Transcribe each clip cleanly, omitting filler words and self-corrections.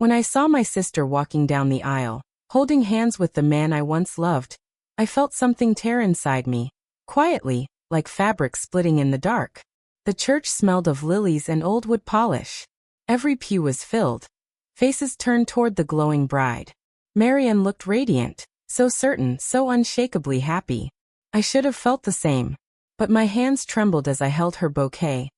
When I saw my sister walking down the aisle, holding hands with the man I once loved, I felt something tear inside me, quietly, like fabric splitting in the dark. The church smelled of lilies and old wood polish. Every pew was filled. Faces turned toward the glowing bride. Marianne looked radiant, so certain, so unshakably happy. I should have felt the same. But my hands trembled as I held her bouquet.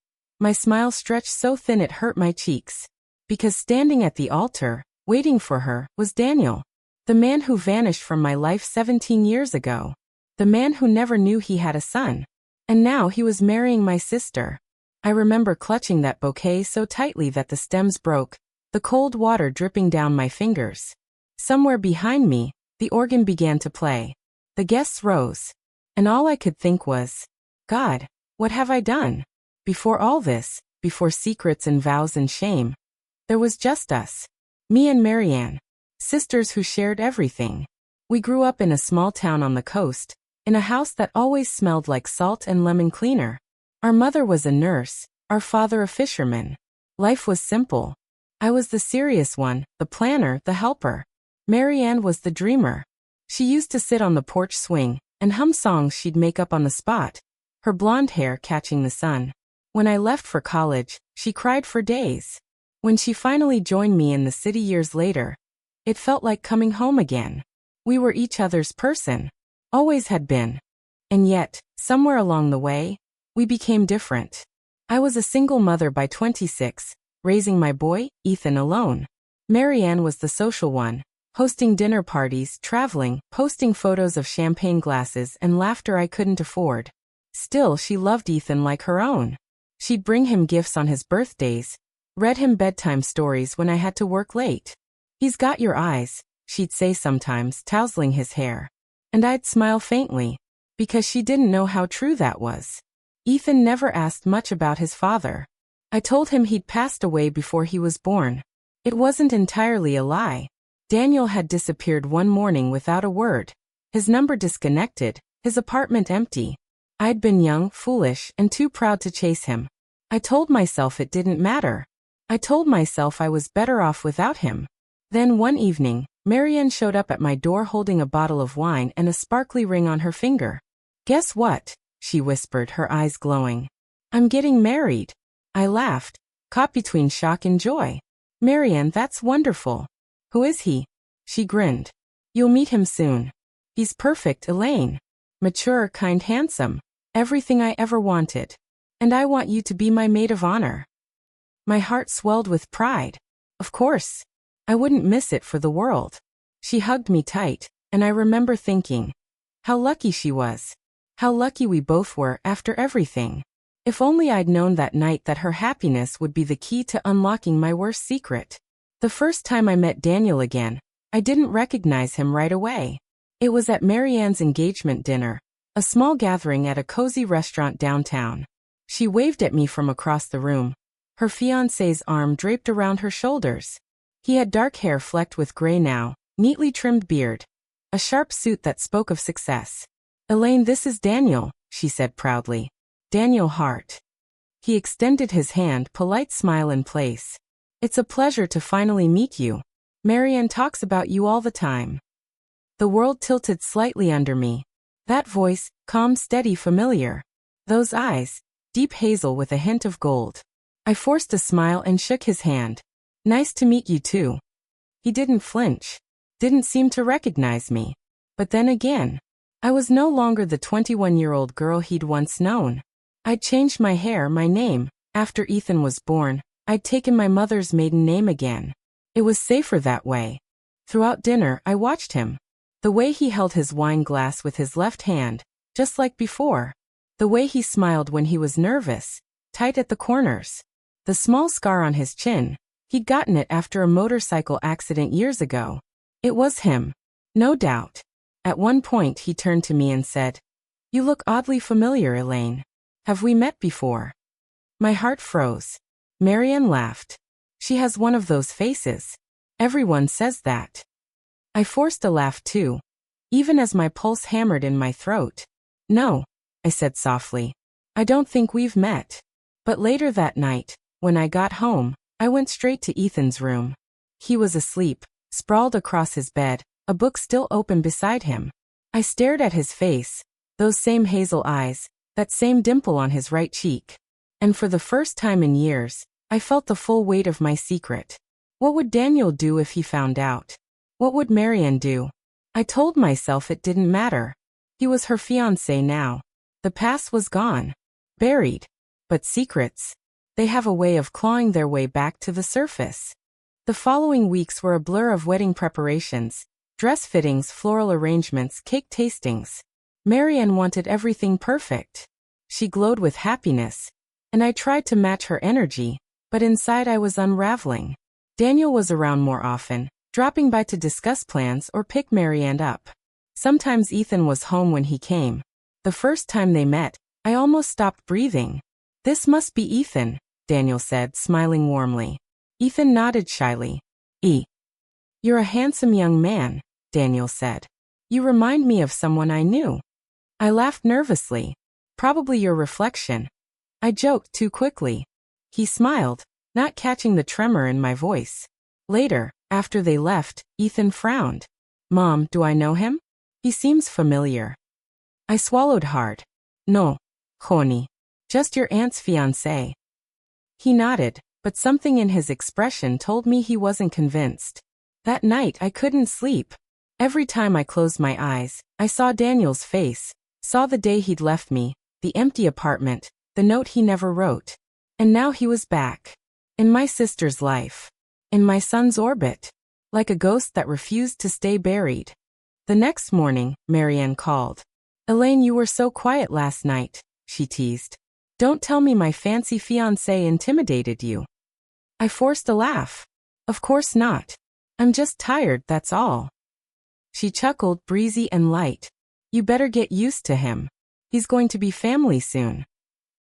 My smile stretched so thin it hurt my cheeks. Because standing at the altar, waiting for her, was Daniel. The man who vanished from my life 17 years ago. The man who never knew he had a son. And now he was marrying my sister. I remember clutching that bouquet so tightly that the stems broke, the cold water dripping down my fingers. Somewhere behind me, the organ began to play. The guests rose. And all I could think was, God, what have I done? Before all this, before secrets and vows and shame, there was just us. Me and Marianne. Sisters who shared everything. We grew up in a small town on the coast, in a house that always smelled like salt and lemon cleaner. Our mother was a nurse, our father a fisherman. Life was simple. I was the serious one, the planner, the helper. Marianne was the dreamer. She used to sit on the porch swing and hum songs she'd make up on the spot, her blonde hair catching the sun. When I left for college, she cried for days. When she finally joined me in the city years later, it felt like coming home again. We were each other's person. Always had been. And yet, somewhere along the way, we became different. I was a single mother by 26, raising my boy, Ethan, alone. Marianne was the social one, hosting dinner parties, traveling, posting photos of champagne glasses and laughter I couldn't afford. Still, she loved Ethan like her own. She'd bring him gifts on his birthdays, read him bedtime stories when I had to work late. He's got your eyes, she'd say sometimes, tousling his hair. And I'd smile faintly, because she didn't know how true that was. Ethan never asked much about his father. I told him he'd passed away before he was born. It wasn't entirely a lie. Daniel had disappeared one morning without a word. His number disconnected, his apartment empty. I'd been young, foolish, and too proud to chase him. I told myself it didn't matter. I told myself I was better off without him. Then one evening, Marianne showed up at my door holding a bottle of wine and a sparkly ring on her finger. Guess what? She whispered, her eyes glowing. I'm getting married. I laughed, caught between shock and joy. Marianne, that's wonderful. Who is he? She grinned. You'll meet him soon. He's perfect, Elaine. Mature, kind, handsome. Everything I ever wanted. And I want you to be my maid of honor. My heart swelled with pride. Of course. I wouldn't miss it for the world. She hugged me tight, and I remember thinking, how lucky she was. How lucky we both were after everything. If only I'd known that night that her happiness would be the key to unlocking my worst secret. The first time I met Daniel again, I didn't recognize him right away. It was at Marianne's engagement dinner, a small gathering at a cozy restaurant downtown. She waved at me from across the room, her fiancé's arm draped around her shoulders. He had dark hair flecked with gray now, neatly trimmed beard, a sharp suit that spoke of success. Elaine, this is Daniel, she said proudly. Daniel Hart. He extended his hand, polite smile in place. It's a pleasure to finally meet you. Marianne talks about you all the time. The world tilted slightly under me. That voice, calm, steady, familiar. Those eyes, deep hazel with a hint of gold. I forced a smile and shook his hand. Nice to meet you too. He didn't flinch. Didn't seem to recognize me. But then again, I was no longer the 21-year-old girl he'd once known. I'd changed my hair, my name. After Ethan was born, I'd taken my mother's maiden name again. It was safer that way. Throughout dinner, I watched him. The way he held his wine glass with his left hand, just like before. The way he smiled when he was nervous, tight at the corners. The small scar on his chin, he'd gotten it after a motorcycle accident years ago. It was him. No doubt. At one point he turned to me and said, "You look oddly familiar, Elaine. Have we met before?" My heart froze. Marianne laughed. She has one of those faces. Everyone says that. I forced a laugh too, even as my pulse hammered in my throat. No, I said softly. I don't think we've met. But later that night, when I got home, I went straight to Ethan's room. He was asleep, sprawled across his bed, a book still open beside him. I stared at his face, those same hazel eyes, that same dimple on his right cheek. And for the first time in years, I felt the full weight of my secret. What would Daniel do if he found out? What would Marianne do? I told myself it didn't matter. He was her fiancé now. The past was gone. Buried. But secrets, they have a way of clawing their way back to the surface. The following weeks were a blur of wedding preparations, dress fittings, floral arrangements, cake tastings. Marianne wanted everything perfect. She glowed with happiness, and I tried to match her energy, but inside I was unraveling. Daniel was around more often, dropping by to discuss plans or pick Marianne up. Sometimes Ethan was home when he came. The first time they met, I almost stopped breathing. "This must be Ethan," Daniel said, smiling warmly. Ethan nodded shyly. "You're a handsome young man," Daniel said. "You remind me of someone I knew." I laughed nervously. "Probably your reflection." I joked too quickly. He smiled, not catching the tremor in my voice. Later, after they left, Ethan frowned. "Mom, do I know him? He seems familiar." I swallowed hard. "No, honey. Just your aunt's fiancé." He nodded, but something in his expression told me he wasn't convinced. That night I couldn't sleep. Every time I closed my eyes, I saw Daniel's face, saw the day he'd left me, the empty apartment, the note he never wrote. And now he was back. In my sister's life. In my son's orbit. Like a ghost that refused to stay buried. The next morning, Marianne called. "Elaine, you were so quiet last night," she teased. "Don't tell me my fancy fiancé intimidated you." I forced a laugh. "Of course not. I'm just tired, that's all." She chuckled, breezy and light. "You better get used to him. He's going to be family soon."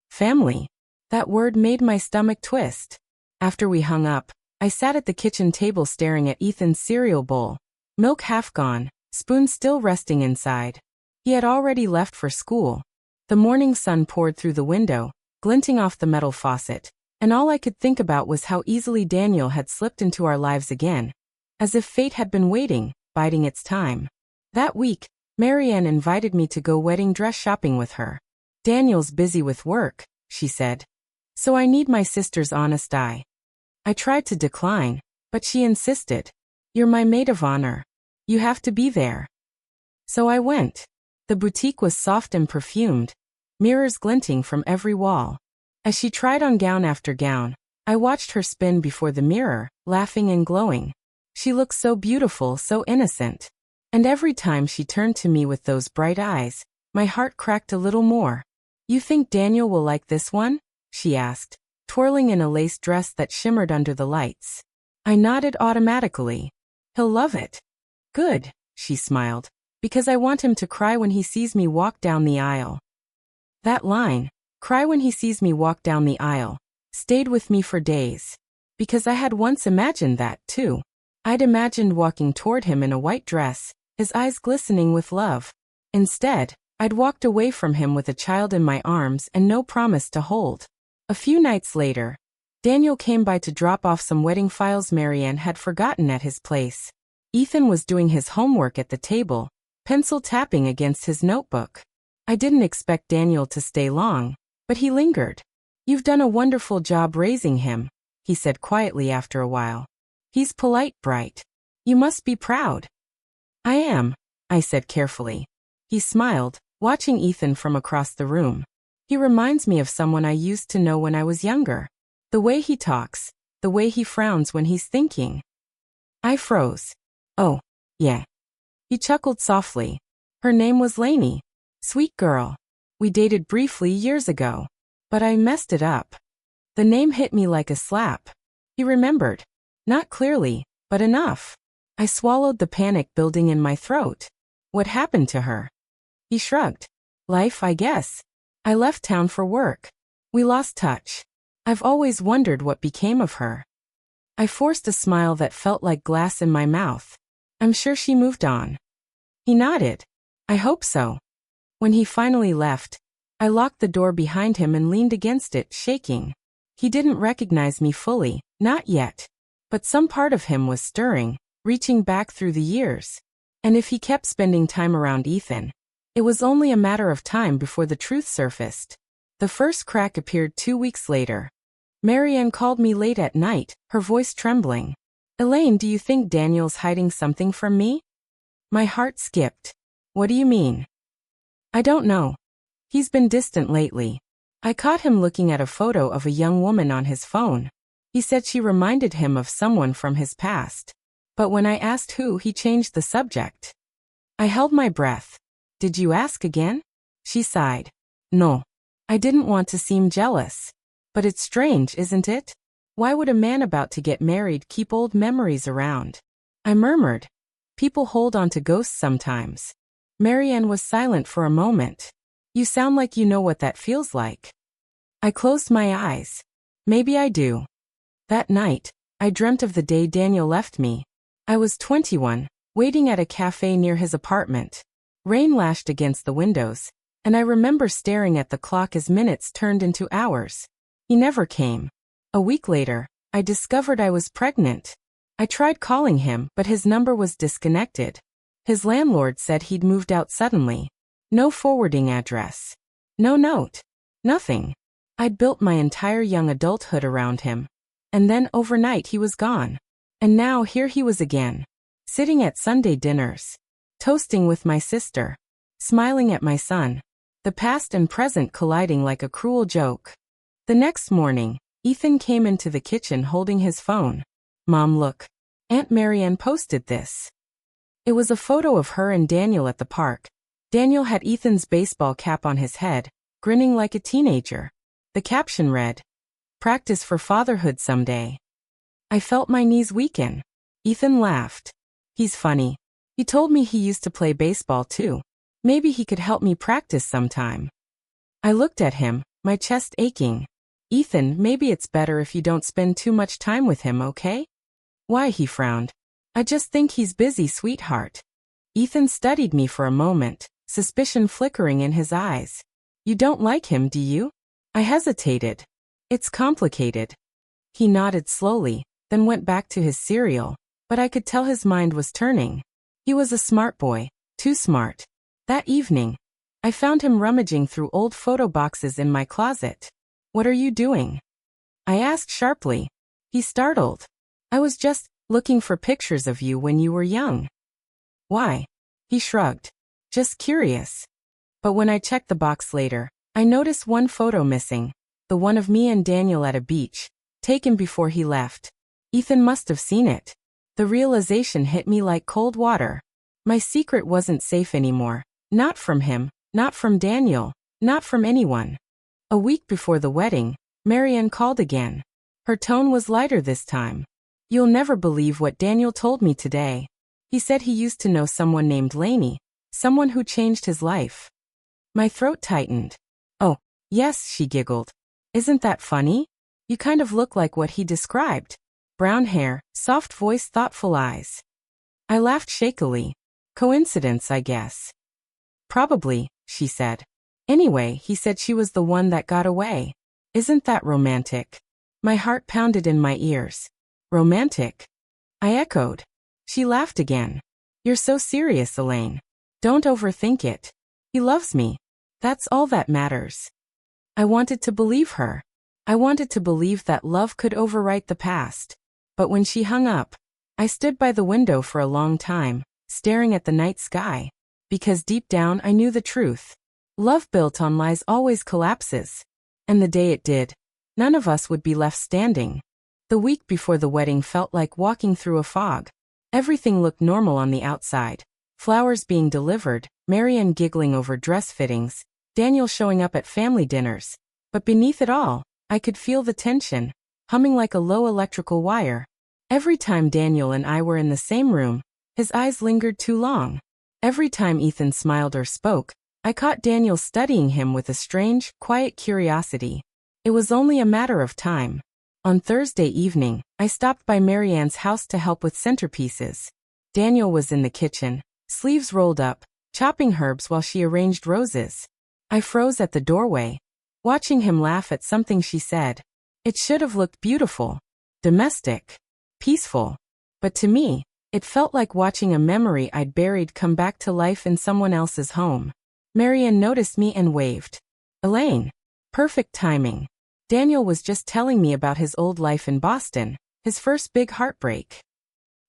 Family. That word made my stomach twist. After we hung up, I sat at the kitchen table staring at Ethan's cereal bowl. Milk half gone, spoon still resting inside. He had already left for school. The morning sun poured through the window, glinting off the metal faucet, and all I could think about was how easily Daniel had slipped into our lives again. As if fate had been waiting, biding its time. That week, Marianne invited me to go wedding dress shopping with her. "Daniel's busy with work," she said. "So I need my sister's honest eye." I tried to decline, but she insisted. "You're my maid-of-honor. You have to be there." So I went. The boutique was soft and perfumed, mirrors glinting from every wall. As she tried on gown after gown, I watched her spin before the mirror, laughing and glowing. She looked so beautiful, so innocent. And every time she turned to me with those bright eyes, my heart cracked a little more. "You think Daniel will like this one?" she asked, twirling in a lace dress that shimmered under the lights. I nodded automatically. "He'll love it." "Good," she smiled, "because I want him to cry when he sees me walk down the aisle." That line, "cry when he sees me walk down the aisle," stayed with me for days. Because I had once imagined that, too. I'd imagined walking toward him in a white dress, his eyes glistening with love. Instead, I'd walked away from him with a child in my arms and no promise to hold. A few nights later, Daniel came by to drop off some wedding files Marianne had forgotten at his place. Ethan was doing his homework at the table, pencil tapping against his notebook. I didn't expect Daniel to stay long, but he lingered. "You've done a wonderful job raising him," he said quietly after a while. "He's polite, bright. You must be proud." "I am," I said carefully. He smiled, watching Ethan from across the room. "He reminds me of someone I used to know when I was younger. The way he talks, the way he frowns when he's thinking." I froze. "Oh, yeah." He chuckled softly. "Her name was Lainey. Sweet girl. We dated briefly years ago. But I messed it up." The name hit me like a slap. He remembered. Not clearly, but enough. I swallowed the panic building in my throat. What happened to her? He shrugged. "Life, I guess. I left town for work. We lost touch. I've always wondered what became of her." I forced a smile that felt like glass in my mouth. "I'm sure she moved on." He nodded. "I hope so." When he finally left, I locked the door behind him and leaned against it, shaking. He didn't recognize me fully, not yet. But some part of him was stirring, reaching back through the years. And if he kept spending time around Ethan, it was only a matter of time before the truth surfaced. The first crack appeared 2 weeks later. Marianne called me late at night, her voice trembling. "Elaine, do you think Daniel's hiding something from me?" My heart skipped. "What do you mean?" "I don't know. He's been distant lately. I caught him looking at a photo of a young woman on his phone. He said she reminded him of someone from his past. But when I asked who, he changed the subject." I held my breath. "Did you ask again?" She sighed. "No. I didn't want to seem jealous. But it's strange, isn't it? Why would a man about to get married keep old memories around?" I murmured. "People hold on to ghosts sometimes." Marianne was silent for a moment. "You sound like you know what that feels like." I closed my eyes. "Maybe I do." That night, I dreamt of the day Daniel left me. I was 21, waiting at a cafe near his apartment. Rain lashed against the windows, and I remember staring at the clock as minutes turned into hours. He never came. A week later, I discovered I was pregnant. I tried calling him, but his number was disconnected. His landlord said he'd moved out suddenly. No forwarding address. No note. Nothing. I'd built my entire young adulthood around him. And then overnight he was gone. And now here he was again. Sitting at Sunday dinners. Toasting with my sister. Smiling at my son. The past and present colliding like a cruel joke. The next morning, Ethan came into the kitchen holding his phone. "Mom, look. Aunt Marianne posted this." It was a photo of her and Daniel at the park. Daniel had Ethan's baseball cap on his head, grinning like a teenager. The caption read, "Practice for fatherhood someday." I felt my knees weaken. Ethan laughed. "He's funny. He told me he used to play baseball too. Maybe he could help me practice sometime." I looked at him, my chest aching. "Ethan, maybe it's better if you don't spend too much time with him, okay?" "Why?" he frowned. "I just think he's busy, sweetheart." Ethan studied me for a moment, suspicion flickering in his eyes. "You don't like him, do you?" I hesitated. "It's complicated." He nodded slowly, then went back to his cereal, but I could tell his mind was turning. He was a smart boy, too smart. That evening, I found him rummaging through old photo boxes in my closet. "What are you doing?" I asked sharply. He startled. "I was just looking for pictures of you when you were young." "Why?" He shrugged. "Just curious." But when I checked the box later, I noticed one photo missing, the one of me and Daniel at a beach, taken before he left. Ethan must have seen it. The realization hit me like cold water. My secret wasn't safe anymore. Not from him, not from Daniel, not from anyone. A week before the wedding, Marianne called again. Her tone was lighter this time. "You'll never believe what Daniel told me today. He said he used to know someone named Lainey, someone who changed his life." My throat tightened. "Oh, yes," she giggled. "Isn't that funny? You kind of look like what he described. Brown hair, soft voice, thoughtful eyes." I laughed shakily. "Coincidence, I guess." "Probably," she said. "Anyway, he said she was the one that got away. Isn't that romantic?" My heart pounded in my ears. "Romantic?" I echoed. She laughed again. "You're so serious, Elaine. Don't overthink it. He loves me. That's all that matters." I wanted to believe her. I wanted to believe that love could overwrite the past. But when she hung up, I stood by the window for a long time, staring at the night sky. Because deep down I knew the truth. Love built on lies always collapses. And the day it did, none of us would be left standing. The week before the wedding felt like walking through a fog. Everything looked normal on the outside. Flowers being delivered, Marianne giggling over dress fittings, Daniel showing up at family dinners. But beneath it all, I could feel the tension, humming like a low electrical wire. Every time Daniel and I were in the same room, his eyes lingered too long. Every time Ethan smiled or spoke, I caught Daniel studying him with a strange, quiet curiosity. It was only a matter of time. On Thursday evening, I stopped by Marianne's house to help with centerpieces. Daniel was in the kitchen, sleeves rolled up, chopping herbs while she arranged roses. I froze at the doorway, watching him laugh at something she said. It should have looked beautiful. Domestic. peaceful. But to me, it felt like watching a memory I'd buried come back to life in someone else's home. Marianne noticed me and waved. Elaine. Perfect timing. Daniel was just telling me about his old life in Boston, his first big heartbreak.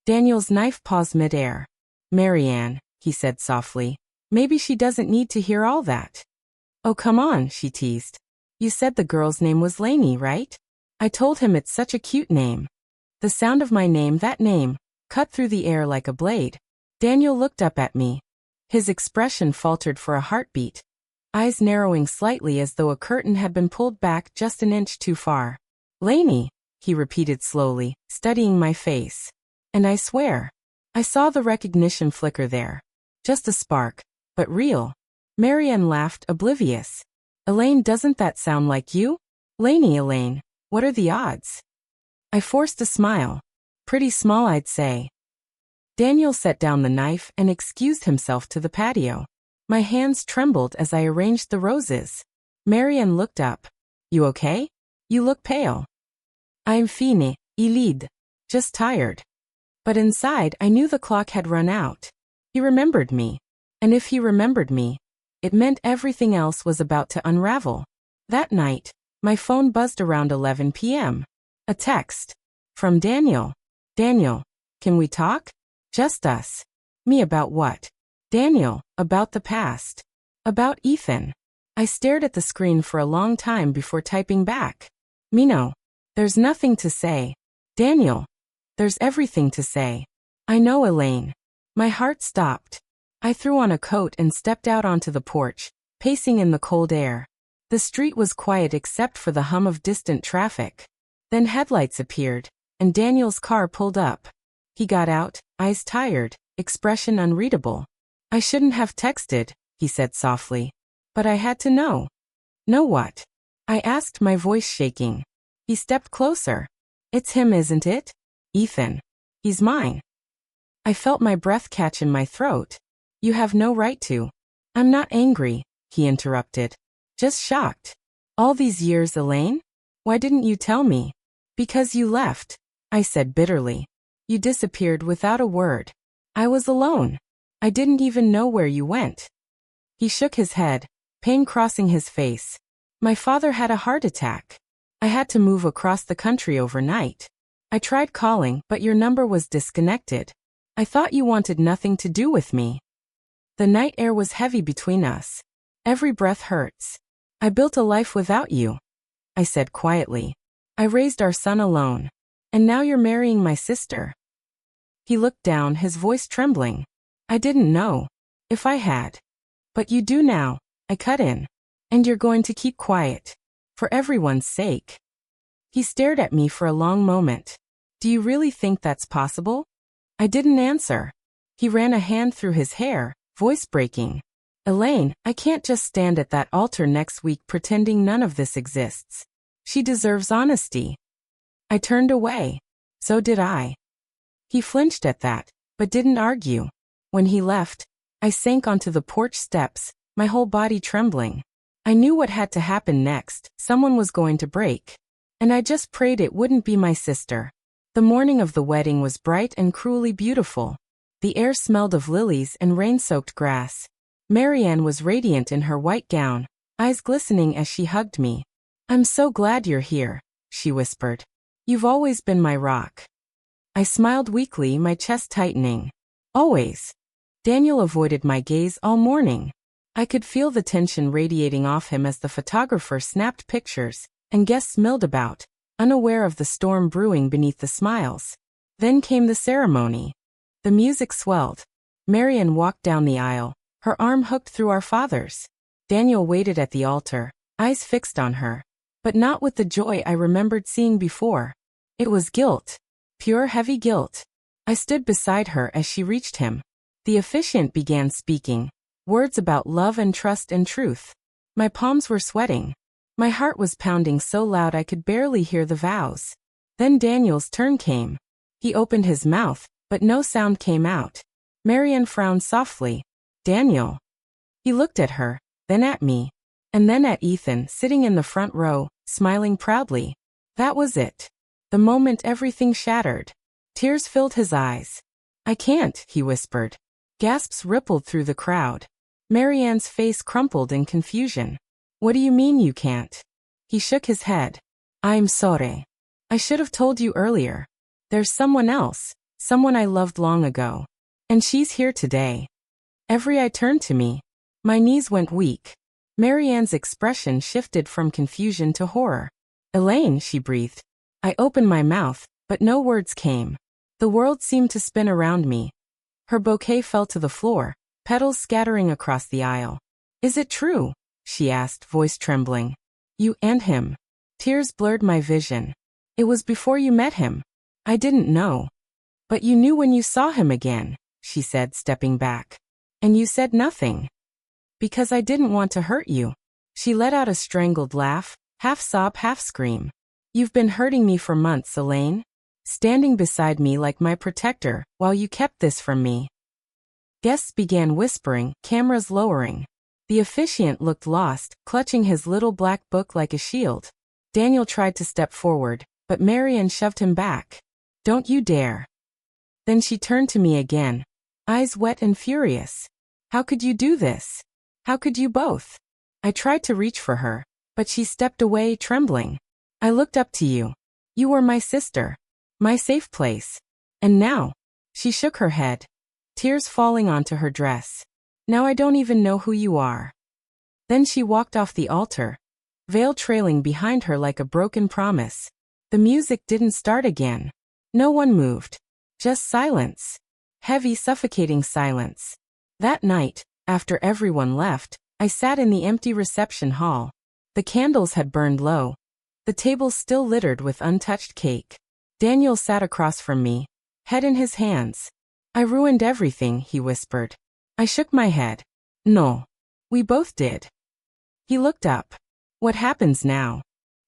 Daniel's knife paused midair. Marianne, he said softly. Maybe she doesn't need to hear all that. Oh, come on, she teased. You said the girl's name was Lainey, right? I told him it's such a cute name. The sound of my name, that name, cut through the air like a blade. Daniel looked up at me. His expression faltered for a heartbeat, eyes narrowing slightly as though a curtain had been pulled back just an inch too far. Lainey, he repeated slowly, studying my face. And I swear, I saw the recognition flicker there. Just a spark, but real. Marianne laughed, oblivious. Elaine, doesn't that sound like you? Lainey, Elaine, what are the odds? I forced a smile. Pretty small, I'd say. Daniel set down the knife and excused himself to the patio. My hands trembled as I arranged the roses. Marianne looked up. You okay? You look pale. I'm fine, Elide. Just tired. But inside, I knew the clock had run out. He remembered me. And if he remembered me, it meant everything else was about to unravel. That night, my phone buzzed around 11 p.m. A text. From Daniel. Daniel, can we talk? Just us. Me about what? Daniel, about the past. About Ethan. I stared at the screen for a long time before typing back. Mino, there's nothing to say. Daniel, there's everything to say. I know, Elaine. My heart stopped. I threw on a coat and stepped out onto the porch, pacing in the cold air. The street was quiet except for the hum of distant traffic. Then headlights appeared, and Daniel's car pulled up. He got out, eyes tired, expression unreadable. I shouldn't have texted, he said softly. But I had to know. Know what? I asked, my voice shaking. He stepped closer. It's him, isn't it? Ethan. He's mine. I felt my breath catch in my throat. You have no right to. I'm not angry, he interrupted. Just shocked. All these years, Elaine? Why didn't you tell me? Because you left, I said bitterly. You disappeared without a word. I was alone. I didn't even know where you went. He shook his head, pain crossing his face. My father had a heart attack. I had to move across the country overnight. I tried calling, but your number was disconnected. I thought you wanted nothing to do with me. The night air was heavy between us. Every breath hurts. I built a life without you, I said quietly. I raised our son alone. And now you're marrying my sister. He looked down, his voice trembling. I didn't know. If I had. But you do now, I cut in. And you're going to keep quiet. For everyone's sake. He stared at me for a long moment. Do you really think that's possible? I didn't answer. He ran a hand through his hair, voice breaking. Elaine, I can't just stand at that altar next week pretending none of this exists. She deserves honesty. I turned away. So did I. He flinched at that, but didn't argue. When he left, I sank onto the porch steps, my whole body trembling. I knew what had to happen next. Someone was going to break. And I just prayed it wouldn't be my sister. The morning of the wedding was bright and cruelly beautiful. The air smelled of lilies and rain-soaked grass. Marianne was radiant in her white gown, eyes glistening as she hugged me. I'm so glad you're here, she whispered. You've always been my rock. I smiled weakly, my chest tightening. Always. Daniel avoided my gaze all morning. I could feel the tension radiating off him as the photographer snapped pictures, and guests milled about, unaware of the storm brewing beneath the smiles. Then came the ceremony. The music swelled. Marianne walked down the aisle, her arm hooked through our father's. Daniel waited at the altar, eyes fixed on her. But not with the joy I remembered seeing before. It was guilt. Pure heavy guilt. I stood beside her as she reached him. The officiant began speaking. Words about love and trust and truth. My palms were sweating. My heart was pounding so loud I could barely hear the vows. Then Daniel's turn came. He opened his mouth, but no sound came out. Marianne frowned softly. Daniel. He looked at her, then at me. And then at Ethan sitting in the front row, smiling proudly. That was it. The moment everything shattered. Tears filled his eyes. I can't, he whispered. Gasps rippled through the crowd. Marianne's face crumpled in confusion. What do you mean you can't? He shook his head. I'm sorry. I should have told you earlier. There's someone else, someone I loved long ago. And she's here today. Every eye turned to me. My knees went weak. Marianne's expression shifted from confusion to horror. Elaine, she breathed. I opened my mouth, but no words came. The world seemed to spin around me. Her bouquet fell to the floor, petals scattering across the aisle. Is it true? She asked, voice trembling. You and him. Tears blurred my vision. It was before you met him. I didn't know. But you knew when you saw him again, she said, stepping back. And you said nothing. Because I didn't want to hurt you. She let out a strangled laugh, half sob, half scream. You've been hurting me for months, Elaine. Standing beside me like my protector, while you kept this from me. Guests began whispering, cameras lowering. The officiant looked lost, clutching his little black book like a shield. Daniel tried to step forward, but Marianne shoved him back. Don't you dare. Then she turned to me again, eyes wet and furious. How could you do this? How could you both? I tried to reach for her, but she stepped away, trembling. I looked up to you. You were my sister. My safe place. And now? She shook her head, tears falling onto her dress. Now I don't even know who you are. Then she walked off the altar, veil trailing behind her like a broken promise. The music didn't start again. No one moved. Just silence. Heavy, suffocating silence. That night, after everyone left, I sat in the empty reception hall. The candles had burned low. The tables still littered with untouched cake. Daniel sat across from me, head in his hands. I ruined everything, he whispered. I shook my head. No. We both did. He looked up. What happens now?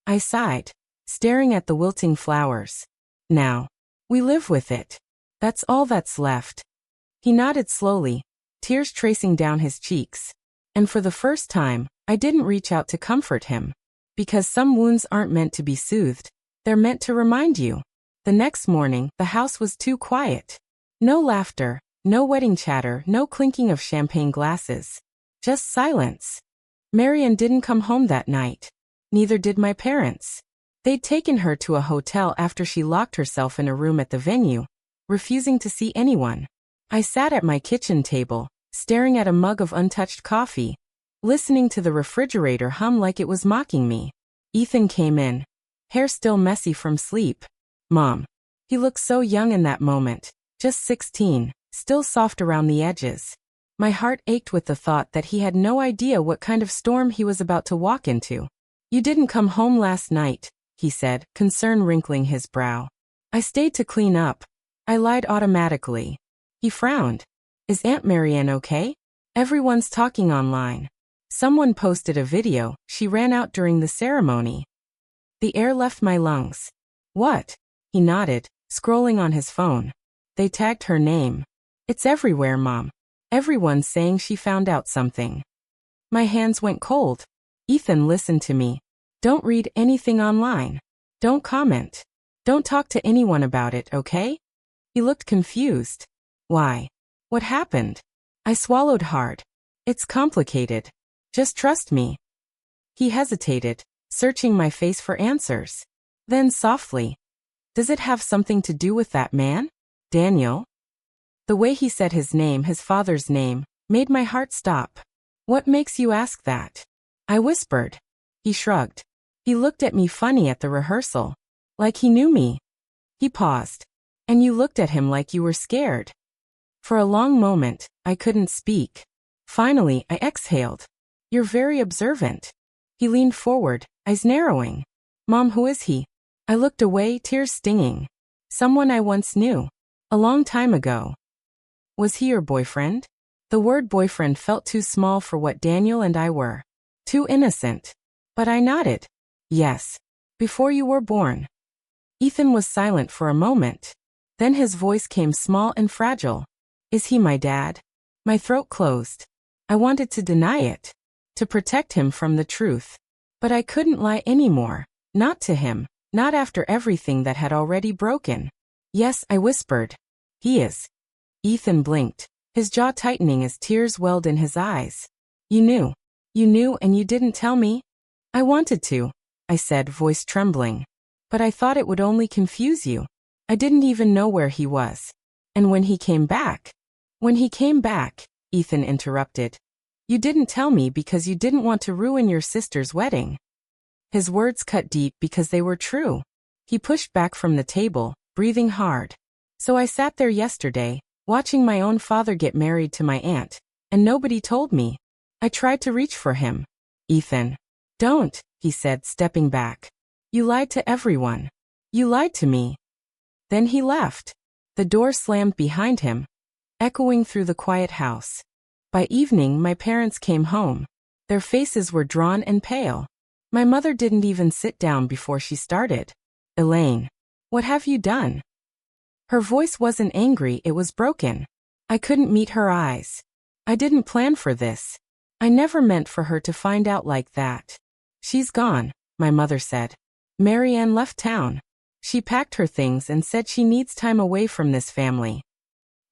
I sighed, staring at the wilting flowers. Now. We live with it. That's all that's left. He nodded slowly, tears tracing down his cheeks. And for the first time, I didn't reach out to comfort him. Because some wounds aren't meant to be soothed. They're meant to remind you. The next morning, the house was too quiet. No laughter, no wedding chatter, no clinking of champagne glasses. Just silence. Marianne didn't come home that night. Neither did my parents. They'd taken her to a hotel after she locked herself in a room at the venue, refusing to see anyone. I sat at my kitchen table, staring at a mug of untouched coffee, listening to the refrigerator hum like it was mocking me. Ethan came in, hair still messy from sleep. Mom. He looked so young in that moment, just 16, still soft around the edges. My heart ached with the thought that he had no idea what kind of storm he was about to walk into. You didn't come home last night, he said, concern wrinkling his brow. I stayed to clean up. I lied automatically. He frowned. Is Aunt Marianne okay? Everyone's talking online. Someone posted a video. She ran out during the ceremony. The air left my lungs. What? He nodded, scrolling on his phone. They tagged her name. It's everywhere, Mom. Everyone's saying she found out something. My hands went cold. Ethan, listen to me. Don't read anything online. Don't comment. Don't talk to anyone about it, okay? He looked confused. Why? What happened? I swallowed hard. It's complicated. Just trust me. He hesitated, searching my face for answers. Then softly. Does it have something to do with that man? Daniel? The way he said his name, his father's name, made my heart stop. What makes you ask that? I whispered. He shrugged. He looked at me funny at the rehearsal. Like he knew me. He paused. And you looked at him like you were scared. For a long moment, I couldn't speak. Finally, I exhaled. You're very observant. He leaned forward, eyes narrowing. Mom, who is he? I looked away, tears stinging. Someone I once knew. A long time ago. Was he your boyfriend? The word boyfriend felt too small for what Daniel and I were. Too innocent. But I nodded. Yes. Before you were born. Ethan was silent for a moment. Then his voice came small and fragile. Is he my dad? My throat closed. I wanted to deny it. To protect him from the truth. But I couldn't lie anymore. Not to him. Not after everything that had already broken. Yes, I whispered. He is. Ethan blinked, his jaw tightening as tears welled in his eyes. You knew. You knew and you didn't tell me? I wanted to, I said, voice trembling. But I thought it would only confuse you. I didn't even know where he was. And when he came back, Ethan interrupted. You didn't tell me because you didn't want to ruin your sister's wedding. His words cut deep because they were true. He pushed back from the table, breathing hard. So I sat there yesterday, watching my own father get married to my aunt, and nobody told me. I tried to reach for him. Ethan. Don't, he said, stepping back. You lied to everyone. You lied to me. Then he left. The door slammed behind him, echoing through the quiet house. By evening, my parents came home. Their faces were drawn and pale. My mother didn't even sit down before she started. Elaine, what have you done? Her voice wasn't angry, it was broken. I couldn't meet her eyes. I didn't plan for this. I never meant for her to find out like that. She's gone, my mother said. Marianne left town. She packed her things and said she needs time away from this family.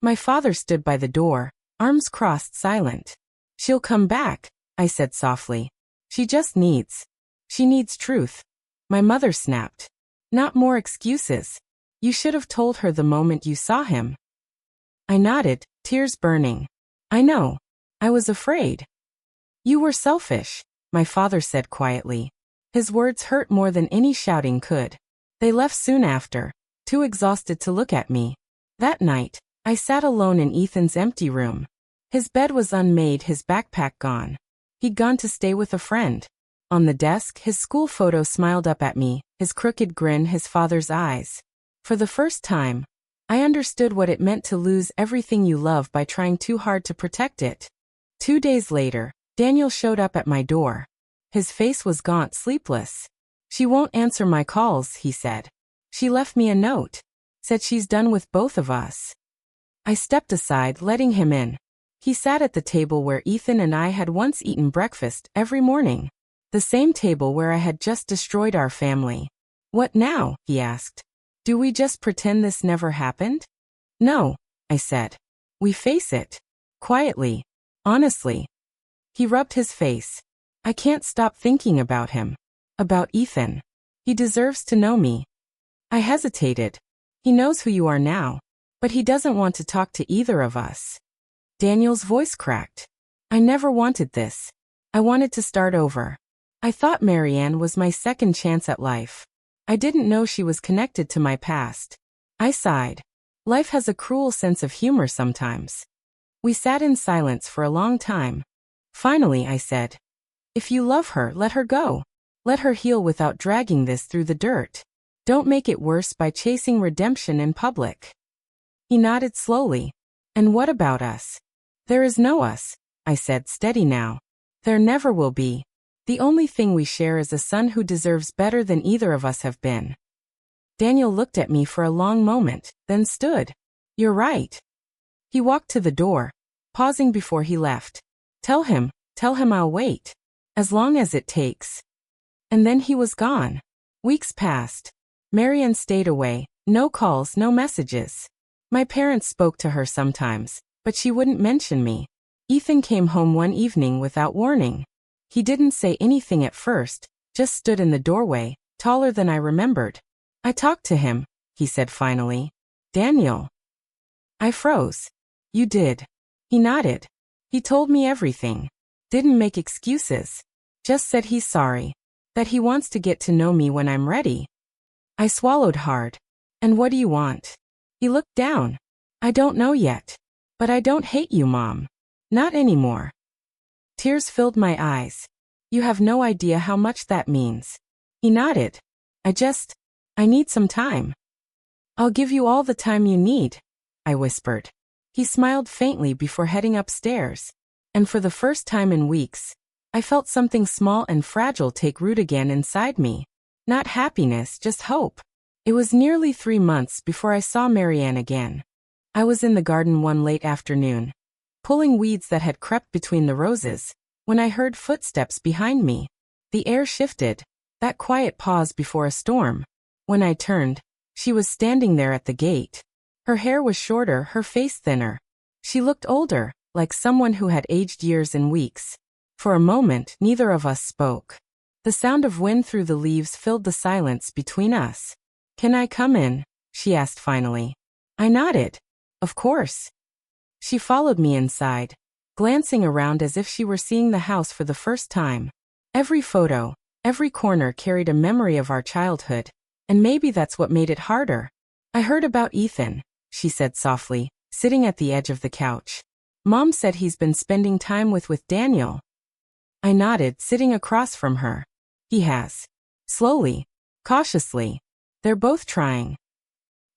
My father stood by the door, arms crossed, silent. She'll come back, I said softly. She needs truth. My mother snapped. Not more excuses. You should have told her the moment you saw him. I nodded, tears burning. I know. I was afraid. You were selfish, my father said quietly. His words hurt more than any shouting could. They left soon after, too exhausted to look at me. That night, I sat alone in Ethan's empty room. His bed was unmade, his backpack gone. He'd gone to stay with a friend. On the desk, his school photo smiled up at me, his crooked grin, his father's eyes. For the first time, I understood what it meant to lose everything you love by trying too hard to protect it. 2 days later, Daniel showed up at my door. His face was gaunt, sleepless. She won't answer my calls, he said. She left me a note. Said she's done with both of us. I stepped aside, letting him in. He sat at the table where Ethan and I had once eaten breakfast every morning. The same table where I had just destroyed our family. What now? He asked. Do we just pretend this never happened? No, I said. We face it. Quietly. Honestly. He rubbed his face. I can't stop thinking about him. About Ethan. He deserves to know me. I hesitated. He knows who you are now. But he doesn't want to talk to either of us. Daniel's voice cracked. I never wanted this. I wanted to start over. I thought Marianne was my second chance at life. I didn't know she was connected to my past. I sighed. Life has a cruel sense of humor sometimes. We sat in silence for a long time. Finally, I said, if you love her, let her go. Let her heal without dragging this through the dirt. Don't make it worse by chasing redemption in public. He nodded slowly. And what about us? There is no us, I said, steady now. There never will be. The only thing we share is a son who deserves better than either of us have been. Daniel looked at me for a long moment, then stood. You're right. He walked to the door, pausing before he left. Tell him I'll wait. As long as it takes. And then he was gone. Weeks passed. Marianne stayed away, no calls, no messages. My parents spoke to her sometimes, but she wouldn't mention me. Ethan came home one evening without warning. He didn't say anything at first, just stood in the doorway, taller than I remembered. I talked to him, he said finally. Daniel. I froze. You did. He nodded. He told me everything. Didn't make excuses. Just said he's sorry. That he wants to get to know me when I'm ready. I swallowed hard. And what do you want? He looked down. I don't know yet. But I don't hate you, Mom. Not anymore. Tears filled my eyes. You have no idea how much that means. He nodded. I need some time. I'll give you all the time you need, I whispered. He smiled faintly before heading upstairs. And for the first time in weeks, I felt something small and fragile take root again inside me. Not happiness, just hope. It was nearly 3 months before I saw Marianne again. I was in the garden one late afternoon, pulling weeds that had crept between the roses, when I heard footsteps behind me. The air shifted, that quiet pause before a storm. When I turned, She was standing there at the gate. Her hair was shorter, her face thinner. She looked older, like someone who had aged years in weeks. For a moment, neither of us spoke. The sound of wind through the leaves filled the silence between us. "Can I come in?" she asked finally. I nodded. "Of course." She followed me inside, glancing around as if she were seeing the house for the first time. Every photo, every corner carried a memory of our childhood, and maybe that's what made it harder. "I heard about Ethan," she said softly, sitting at the edge of the couch. "Mom said he's been spending time with Daniel." I nodded, sitting across from her. "He has." Slowly, cautiously. "They're both trying."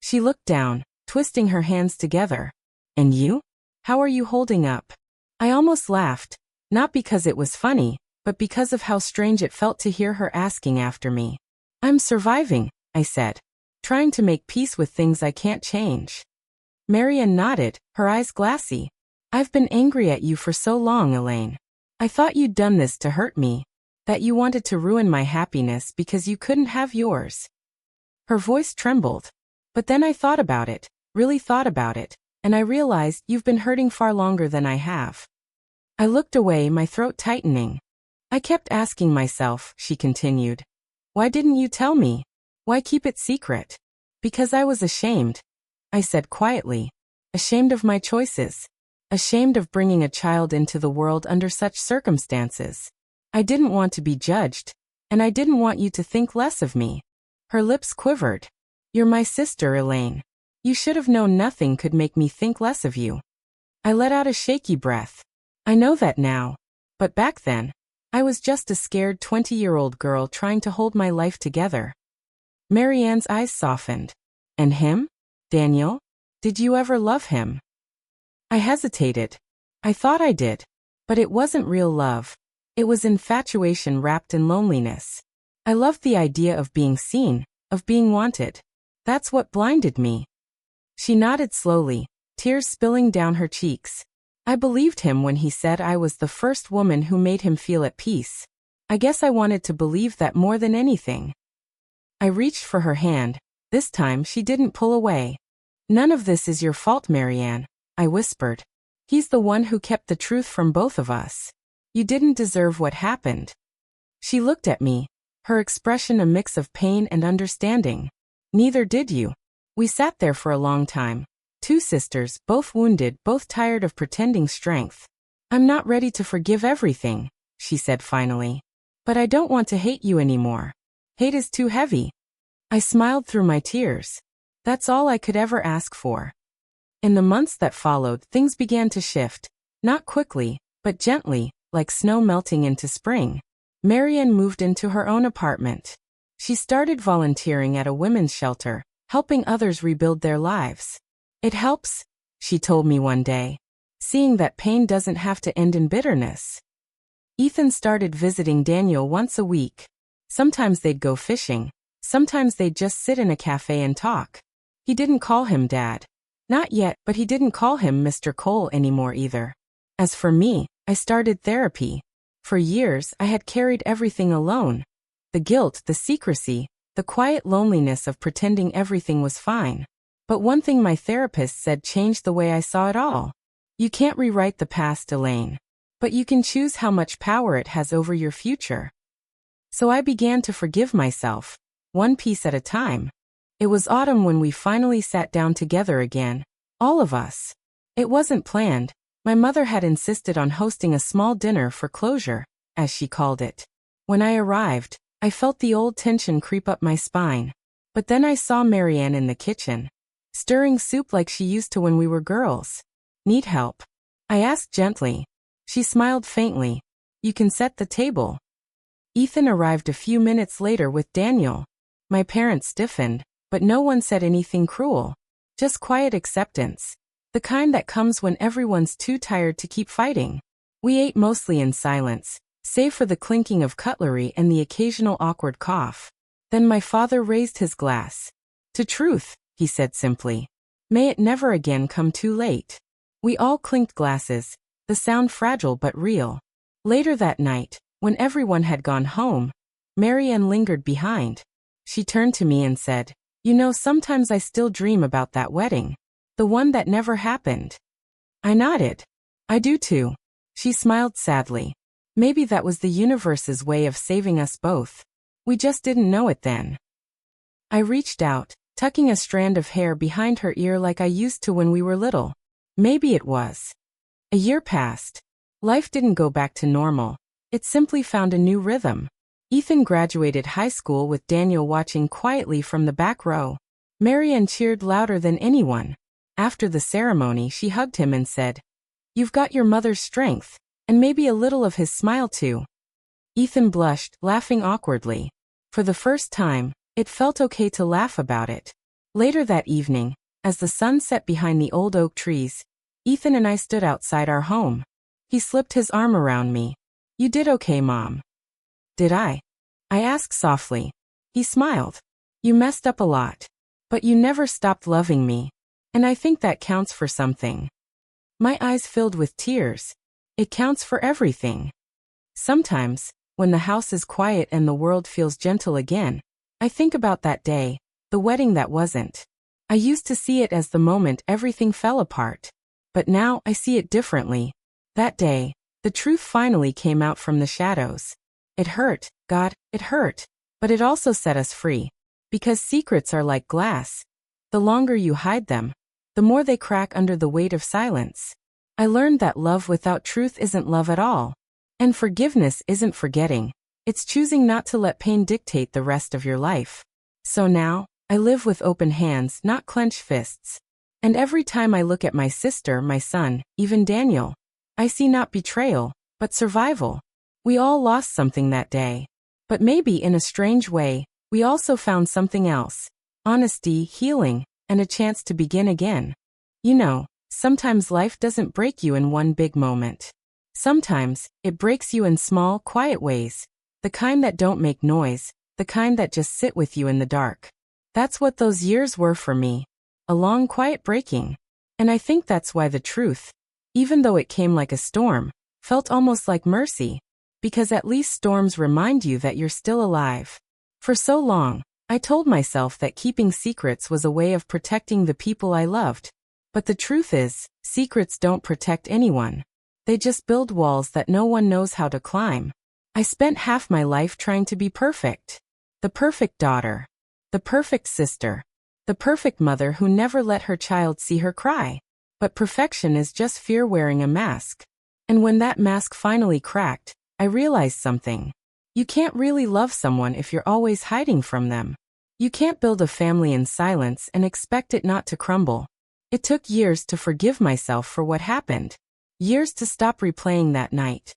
She looked down, twisting her hands together. "And you? How are you holding up?" I almost laughed, not because it was funny, but because of how strange it felt to hear her asking after me. "I'm surviving," I said, "trying to make peace with things I can't change." Marianne nodded, her eyes glassy. "I've been angry at you for so long, Elaine. I thought you'd done this to hurt me, that you wanted to ruin my happiness because you couldn't have yours." Her voice trembled. "But then I thought about it, really thought about it, and I realized you've been hurting far longer than I have." I looked away, my throat tightening. "I kept asking myself," she continued, "why didn't you tell me? Why keep it secret?" "Because I was ashamed," I said quietly. "Ashamed of my choices. Ashamed of bringing a child into the world under such circumstances. I didn't want to be judged, and I didn't want you to think less of me." Her lips quivered. "You're my sister, Elaine. You should have known nothing could make me think less of you." I let out a shaky breath. I know that now. But back then, I was just a scared 20-year-old girl trying to hold my life together. Marianne's eyes softened. "And him? Daniel? Did you ever love him?" I hesitated. I thought I did. But it wasn't real love. It was infatuation wrapped in loneliness. I loved the idea of being seen, of being wanted. That's what blinded me. She nodded slowly, tears spilling down her cheeks. I believed him when he said I was the first woman who made him feel at peace. I guess I wanted to believe that more than anything. I reached for her hand. This time she didn't pull away. "None of this is your fault, Marianne," I whispered. "He's the one who kept the truth from both of us. You didn't deserve what happened." She looked at me, her expression a mix of pain and understanding. "Neither did you." We sat there for a long time. Two sisters, both wounded, both tired of pretending strength. "I'm not ready to forgive everything," she said finally. "But I don't want to hate you anymore. Hate is too heavy." I smiled through my tears. That's all I could ever ask for. In the months that followed, things began to shift. Not quickly, but gently, like snow melting into spring. Marianne moved into her own apartment. She started volunteering at a women's shelter, helping others rebuild their lives. "It helps," she told me one day, "seeing that pain doesn't have to end in bitterness." Ethan started visiting Daniel once a week. Sometimes they'd go fishing. Sometimes they'd just sit in a cafe and talk. He didn't call him Dad. Not yet, but he didn't call him Mr. Cole anymore either. As for me, I started therapy. For years, I had carried everything alone. The guilt, the secrecy, the quiet loneliness of pretending everything was fine. But one thing my therapist said changed the way I saw it all. You can't rewrite the past, Elaine. But you can choose how much power it has over your future. So I began to forgive myself, one piece at a time. It was autumn when we finally sat down together again, all of us. It wasn't planned. My mother had insisted on hosting a small dinner for closure, as she called it. When I arrived, I felt the old tension creep up my spine. But then I saw Marianne in the kitchen, stirring soup like she used to when we were girls. "Need help?" I asked gently. She smiled faintly. "You can set the table." Ethan arrived a few minutes later with Daniel. My parents stiffened, but no one said anything cruel. Just quiet acceptance. The kind that comes when everyone's too tired to keep fighting. We ate mostly in silence, save for the clinking of cutlery and the occasional awkward cough. Then my father raised his glass. "To truth," he said simply. "May it never again come too late." We all clinked glasses, the sound fragile but real. Later that night, when everyone had gone home, Marianne lingered behind. She turned to me and said, You know, sometimes I still dream about that wedding. The one that never happened. I nodded. I do too. She smiled sadly. Maybe that was the universe's way of saving us both. We just didn't know it then. I reached out, tucking a strand of hair behind her ear like I used to when we were little. Maybe it was. A year passed. Life didn't go back to normal. It simply found a new rhythm. Ethan graduated high school with Daniel watching quietly from the back row. Marianne cheered louder than anyone. After the ceremony, she hugged him and said, "You've got your mother's strength, and maybe a little of his smile too." Ethan blushed, laughing awkwardly. For the first time, it felt okay to laugh about it. Later that evening, as the sun set behind the old oak trees, Ethan and I stood outside our home. He slipped his arm around me. "You did okay, Mom." "Did I?" I asked softly. He smiled. "You messed up a lot. But you never stopped loving me. And I think that counts for something." My eyes filled with tears. It counts for everything. Sometimes, when the house is quiet and the world feels gentle again, I think about that day, the wedding that wasn't. I used to see it as the moment everything fell apart. But now I see it differently. That day, the truth finally came out from the shadows. It hurt, God, it hurt. But it also set us free. Because secrets are like glass. The longer you hide them, the more they crack under the weight of silence. I learned that love without truth isn't love at all. And forgiveness isn't forgetting. It's choosing not to let pain dictate the rest of your life. So now, I live with open hands, not clenched fists. And every time I look at my sister, my son, even Daniel, I see not betrayal, but survival. We all lost something that day. But maybe in a strange way, we also found something else. Honesty, healing, and a chance to begin again. You know, sometimes life doesn't break you in one big moment. Sometimes, it breaks you in small, quiet ways. The kind that don't make noise, the kind that just sit with you in the dark. That's what those years were for me. A long, quiet breaking. And I think that's why the truth, even though it came like a storm, felt almost like mercy. Because at least storms remind you that you're still alive. For so long, I told myself that keeping secrets was a way of protecting the people I loved. But the truth is, secrets don't protect anyone. They just build walls that no one knows how to climb. I spent half my life trying to be perfect. The perfect daughter. The perfect sister. The perfect mother who never let her child see her cry. But perfection is just fear wearing a mask. And when that mask finally cracked, I realized something. You can't really love someone if you're always hiding from them. You can't build a family in silence and expect it not to crumble. It took years to forgive myself for what happened. Years to stop replaying that night.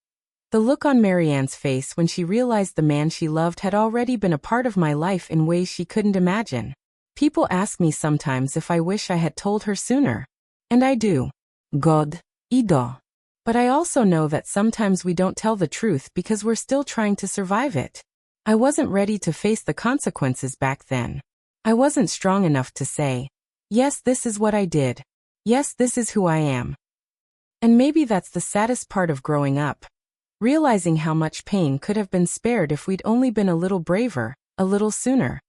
The look on Marianne's face when she realized the man she loved had already been a part of my life in ways she couldn't imagine. People ask me sometimes if I wish I had told her sooner. And I do. God, Ido. But I also know that sometimes we don't tell the truth because we're still trying to survive it. I wasn't ready to face the consequences back then. I wasn't strong enough to say, yes, this is what I did. Yes, this is who I am. And maybe that's the saddest part of growing up. Realizing how much pain could have been spared if we'd only been a little braver, a little sooner.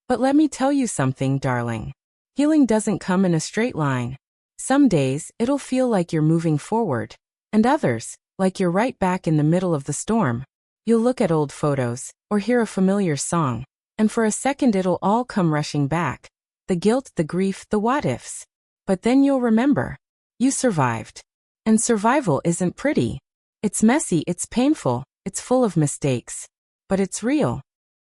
But let me tell you something, darling. Healing doesn't come in a straight line. Some days, it'll feel like you're moving forward. And others, like you're right back in the middle of the storm. You'll look at old photos, or hear a familiar song, and for a second it'll all come rushing back. The guilt, the grief, the what-ifs. But then you'll remember. You survived. And survival isn't pretty. It's messy, it's painful, it's full of mistakes. But it's real.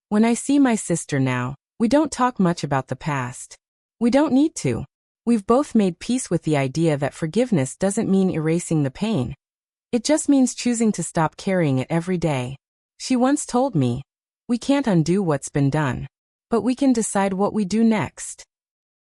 When I see my sister now, we don't talk much about the past. We don't need to. We've both made peace with the idea that forgiveness doesn't mean erasing the pain. It just means choosing to stop carrying it every day. She once told me, we can't undo what's been done, but we can decide what we do next.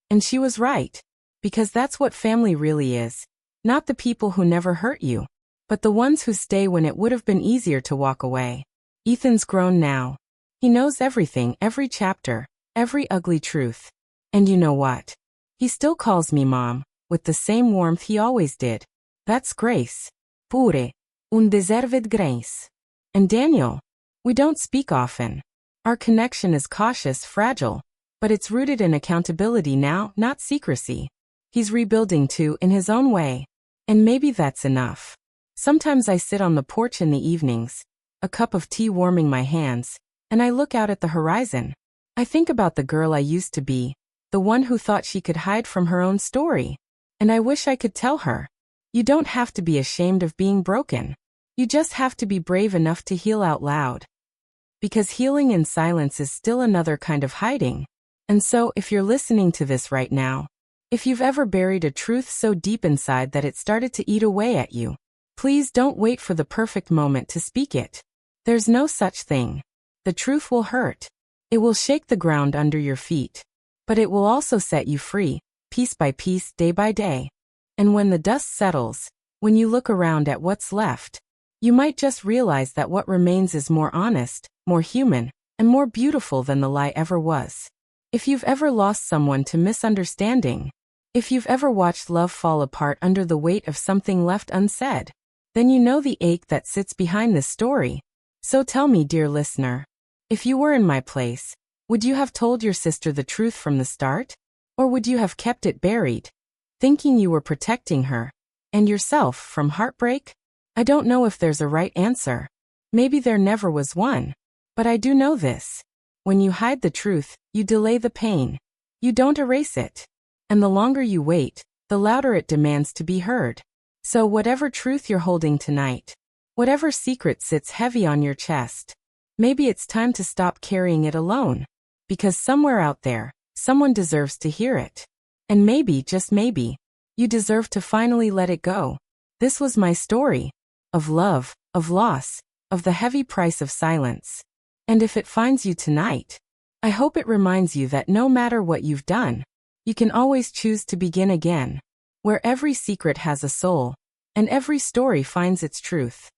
And she was right. Because that's what family really is. Not the people who never hurt you, but the ones who stay when it would have been easier to walk away. Ethan's grown now. He knows everything, every chapter, every ugly truth. And you know what? He still calls me Mom, with the same warmth he always did. That's grace. Pure. Un deserved grace. And Daniel. We don't speak often. Our connection is cautious, fragile. But it's rooted in accountability now, not secrecy. He's rebuilding too, in his own way. And maybe that's enough. Sometimes I sit on the porch in the evenings, a cup of tea warming my hands, and I look out at the horizon. I think about the girl I used to be, the one who thought she could hide from her own story. And I wish I could tell her, you don't have to be ashamed of being broken. You just have to be brave enough to heal out loud. Because healing in silence is still another kind of hiding. And so, if you're listening to this right now, if you've ever buried a truth so deep inside that it started to eat away at you, please don't wait for the perfect moment to speak it. There's no such thing. The truth will hurt. It will shake the ground under your feet. But it will also set you free, piece by piece, day by day. And when the dust settles, when you look around at what's left, you might just realize that what remains is more honest, more human, and more beautiful than the lie ever was. If you've ever lost someone to misunderstanding, if you've ever watched love fall apart under the weight of something left unsaid, then you know the ache that sits behind this story. So tell me, dear listener, if you were in my place, would you have told your sister the truth from the start? Or would you have kept it buried, thinking you were protecting her and yourself from heartbreak? I don't know if there's a right answer. Maybe there never was one. But I do know this. When you hide the truth, you delay the pain. You don't erase it. And the longer you wait, the louder it demands to be heard. So whatever truth you're holding tonight, whatever secret sits heavy on your chest, maybe it's time to stop carrying it alone. Because somewhere out there, someone deserves to hear it. And maybe, just maybe, you deserve to finally let it go. This was my story. Of love, of loss, of the heavy price of silence. And if it finds you tonight, I hope it reminds you that no matter what you've done, you can always choose to begin again, where every secret has a soul, and every story finds its truth.